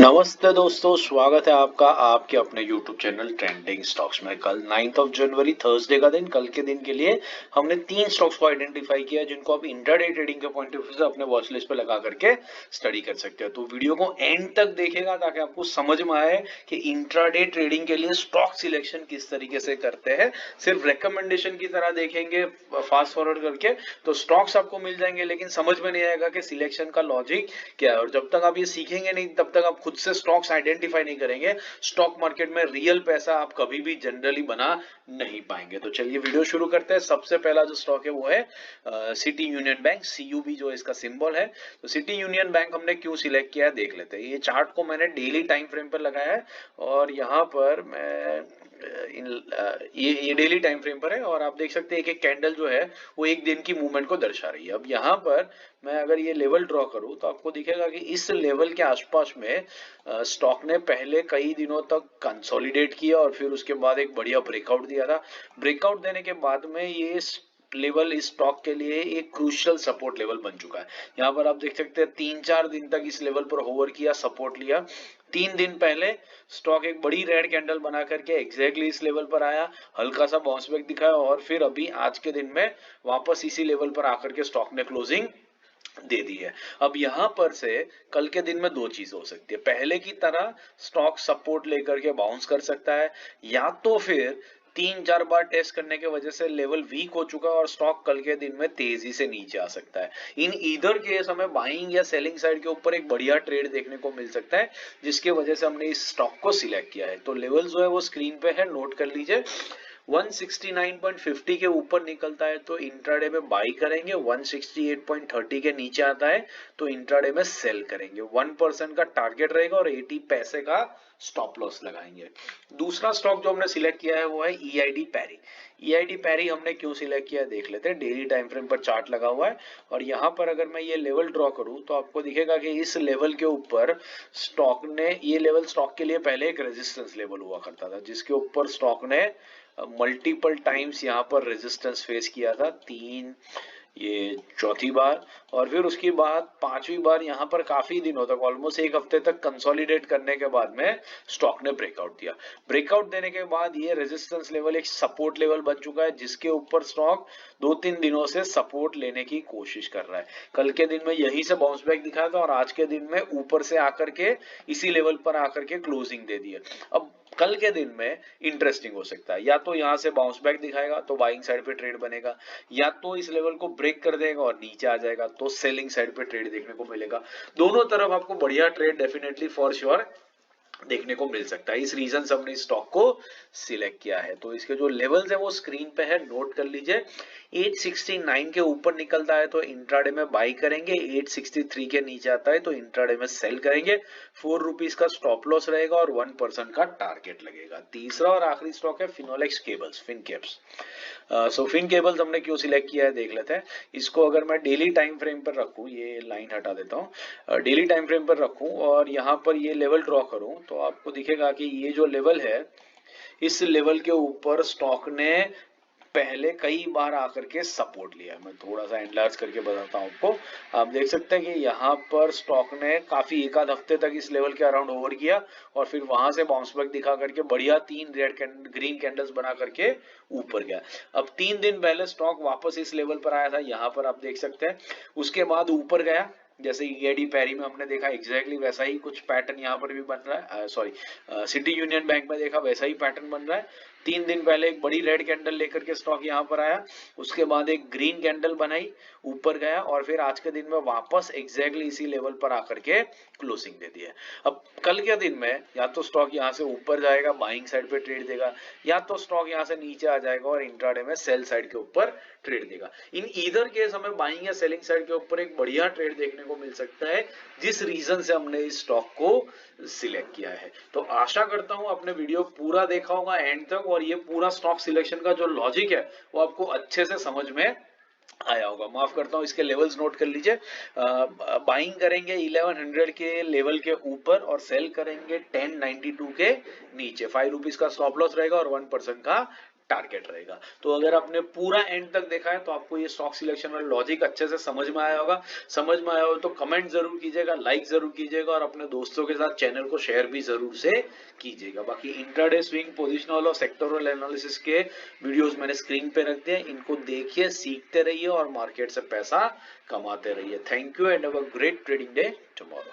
नमस्ते दोस्तों, स्वागत है आपका आपके अपने YouTube चैनल ट्रेंडिंग स्टॉक्स में। कल 9 जनवरी थर्सडे का दिन, कल के दिन के लिए हमने 3 स्टॉक्स को आइडेंटिफाई किया जिनको आप इंट्राडे ट्रेडिंग के पॉइंट ऑफ व्यू से अपने वॉच लिस्ट पे लगा करके स्टडी कर सकते हो। तो वीडियो को एंड तक देखेगा ताकि आपको समझ में आए कि इंट्राडे ट्रेडिंग के लिए स्टॉक सिलेक्शन किस तरीके से करते हैं। सिर्फ रिकमेंडेशन की तरह देखेंगे फास्ट फॉरवर्ड करके तो स्टॉक्स आपको मिल जाएंगे, लेकिन समझ में नहीं आएगा कि सिलेक्शन का लॉजिक क्या है। और जब तक आप ये सीखेंगे नहीं तब तक आप खुद से स्टॉक्स आइडेंटिफाई नहीं करेंगे, स्टॉक मार्केट में रियल पैसा आप कभी भी जनरली बना नहीं पाएंगे। तो चलिए वीडियो शुरू करते हैं। सबसे पहला जो स्टॉक है वो है सिटी यूनियन बैंक, सीयूबी जो इसका सिंबल है। तो सिटी यूनियन बैंक हमने क्यों सिलेक्ट किया है देख लेते हैं। ये चार्ट को मैंने डेली टाइम फ्रेम पर लगाया है और यहाँ पर मैं ये डेली टाइम फ्रेम पर है और आप देख सकते हैं कि कैंडल जो है वो एक दिन की मूवमेंट को दर्शा रही है। अब यहाँ पर मैं अगर ये लेवल ड्रॉ करूं तो आपको दिखेगा कि इस लेवल के आसपास में स्टॉक ने पहले कई दिनों तक कंसोलिडेट किया और फिर उसके बाद एक बढ़िया ब्रेकआउट दिया था। ब्रेकआउट देने के बाद में ये लेवल इस स्टॉक के लिए एक क्रूशियल सपोर्ट लेवल बन चुका है। यहाँ पर आप देख सकते हैं 3-4 दिन तक इस लेवल पर होवर किया, सपोर्ट लिया। 3 दिन पहले स्टॉक एक बड़ी रेड कैंडल बना करके एग्जैक्टली इस लेवल पर आया, हल्का सा बाउंस बैक दिखाया और फिर अभी आज के दिन में वापस इसी लेवल पर आकर के स्टॉक ने क्लोजिंग दे दी है। अब यहां पर से कल के दिन में दो चीज हो सकती है। पहले की तरह स्टॉक सपोर्ट लेकर के बाउंस कर सकता है, या तो फिर 3-4 बार टेस्ट करने के वजह से लेवल वीक हो चुका है और स्टॉक कल के दिन में तेजी से नीचे आ सकता है। इन ईदर केस हमें बाइंग या सेलिंग साइड के ऊपर एक बढ़िया ट्रेड देखने को मिल सकता है, जिसके वजह से हमने इस स्टॉक को सिलेक्ट किया है। तो लेवल जो है वो स्क्रीन पे है, नोट कर लीजिए। 169.50 के ऊपर निकलता है तो इंट्राडे में बाई करेंगे, 168.30 के नीचे आता है तो इंट्राडे में सेल करेंगे। 1% का टारगेट रहेगा और 80 पैसे का स्टॉप लॉस लगाएंगे। दूसरा स्टॉक जो हमने सिलेक्ट किया है वो है ईआईडी पैरी। ईआईडी पैरी हमने क्यों सिलेक्ट किया देख लेते हैं। डेली टाइम फ्रेम पर चार्ट लगा हुआ है और यहाँ पर अगर मैं ये लेवल ड्रॉ करूं तो आपको दिखेगा कि इस लेवल के ऊपर स्टॉक ने, ये लेवल स्टॉक के लिए पहले एक रेजिस्टेंस लेवल हुआ करता था जिसके ऊपर स्टॉक ने मल्टीपल टाइम्स यहाँ पर रेजिस्टेंस फेस किया था। 3, ये चौथी बार और फिर उसके बाद 5वीं बार यहाँ पर काफी दिनों तक, ऑलमोस्ट एक हफ्ते तक कंसोलिडेट करने के बाद में स्टॉक ने ब्रेकआउट दिया। ब्रेकआउट देने के बाद ये रेजिस्टेंस लेवल एक सपोर्ट लेवल बन चुका है जिसके ऊपर स्टॉक 2-3 दिनों से सपोर्ट लेने की कोशिश कर रहा है। कल के दिन में यही से बाउंस बैक दिखाया था और आज के दिन में ऊपर से आकर के इसी लेवल पर आकर के क्लोजिंग दे दी है। अब कल के दिन में इंटरेस्टिंग हो सकता है, या तो यहां से बाउंस बैक दिखाएगा तो बाइंग साइड पे ट्रेड बनेगा, या तो इस लेवल को ब्रेक कर देगा और नीचे आ जाएगा तो सेलिंग साइड पे ट्रेड देखने को मिलेगा। दोनों तरफ आपको बढ़िया ट्रेड डेफिनेटली फॉर श्योर देखने को मिल सकता है। इस रीजन से हमने इस स्टॉक को सिलेक्ट किया है। तो इसके जो लेवल्स है वो स्क्रीन पे है, नोट कर लीजिए। 869 के ऊपर निकलता है तो इंट्राडे में बाई करेंगे, 863 के नीचे आता है तो इंट्राडे में सेल करेंगे। 4 रुपीज का स्टॉप लॉस रहेगा और 1% का टारगेट लगेगा। तीसरा और आखिरी स्टॉक है फिनोलेक्स केबल्स, फिनकेप्स। सो फिन केबल्स हमने क्यों सिलेक्ट किया है देख लेते हैं। इसको अगर मैं डेली टाइम फ्रेम पर रखूं, ये लाइन हटा देता हूं, डेली टाइम फ्रेम पर रखूं और यहाँ पर ये लेवल ड्रॉ करूं तो आपको दिखेगा कि ये जो लेवल है इस लेवल के ऊपर स्टॉक ने पहले कई बार आकर के सपोर्ट लिया। मैं थोड़ा सा एनलार्ज करके बताता हूं आपको। आप देख सकते हैं कि यहाँ पर स्टॉक ने काफी एक आध हफ्ते तक इस लेवल के अराउंड ओवर किया और फिर वहां से बाउंस बैक दिखा करके बढ़िया 3 रेड ग्रीन कैंडल्स बना करके ऊपर गया। अब 3 दिन पहले स्टॉक वापस इस लेवल पर आया था, यहाँ पर आप देख सकते हैं। उसके बाद ऊपर गया, जैसे ईआईडी पैरी में हमने देखा एग्जैक्टली वैसा ही कुछ पैटर्न यहाँ पर भी बन रहा है। सॉरी, सिटी यूनियन बैंक में देखा वैसा ही पैटर्न बन रहा है। 3 दिन पहले एक बड़ी रेड कैंडल लेकर के स्टॉक यहाँ पर आया, उसके बाद एक ग्रीन कैंडल बनाई, ऊपर गया और फिर आज के दिन में वापस एग्जैक्टली इसी लेवल पर आकर के क्लोजिंग दे दी है। अब कल के दिन में या तो स्टॉक यहाँ से ऊपर जाएगा, बाइंग साइड पे ट्रेड देगा, या तो स्टॉक यहाँ से नीचे आ जाएगा और इंट्राडे में सेल साइड के ऊपर ट्रेड देगा। इन ईदर केस हमें बाइंग या सेलिंग साइड के ऊपर एक बढ़िया ट्रेड देखने को मिल सकता है, जिस रीजन से हमने इस स्टॉक को सिलेक्ट किया है। तो आशा करता हूं आपने वीडियो पूरा देखा होगा एंड तक और ये पूरा स्टॉक सिलेक्शन का जो लॉजिक है वो आपको अच्छे से समझ में आया होगा। माफ करता हूं, इसके लेवल्स नोट कर लीजिए। बाइंग करेंगे 1100 के लेवल के ऊपर और सेल करेंगे 1092 के नीचे। 5 रुपीज का स्टॉप लॉस रहेगा और 1% का टारगेट रहेगा। तो अगर आपने पूरा एंड तक देखा है तो आपको ये स्टॉक सिलेक्शन वाला लॉजिक अच्छे से समझ में आया होगा। समझ में आया हो तो कमेंट जरूर कीजिएगा, लाइक जरूर कीजिएगा और अपने दोस्तों के साथ चैनल को शेयर भी जरूर से कीजिएगा। बाकी इंट्राडे स्विंग, पोजिशनल और सेक्टोरल एनालिसिस के वीडियोस मैंने स्क्रीन पे रख दिए, इनको देखिए, सीखते रहिए और मार्केट से पैसा कमाते रहिए। Thank you and have a great trading day tomorrow.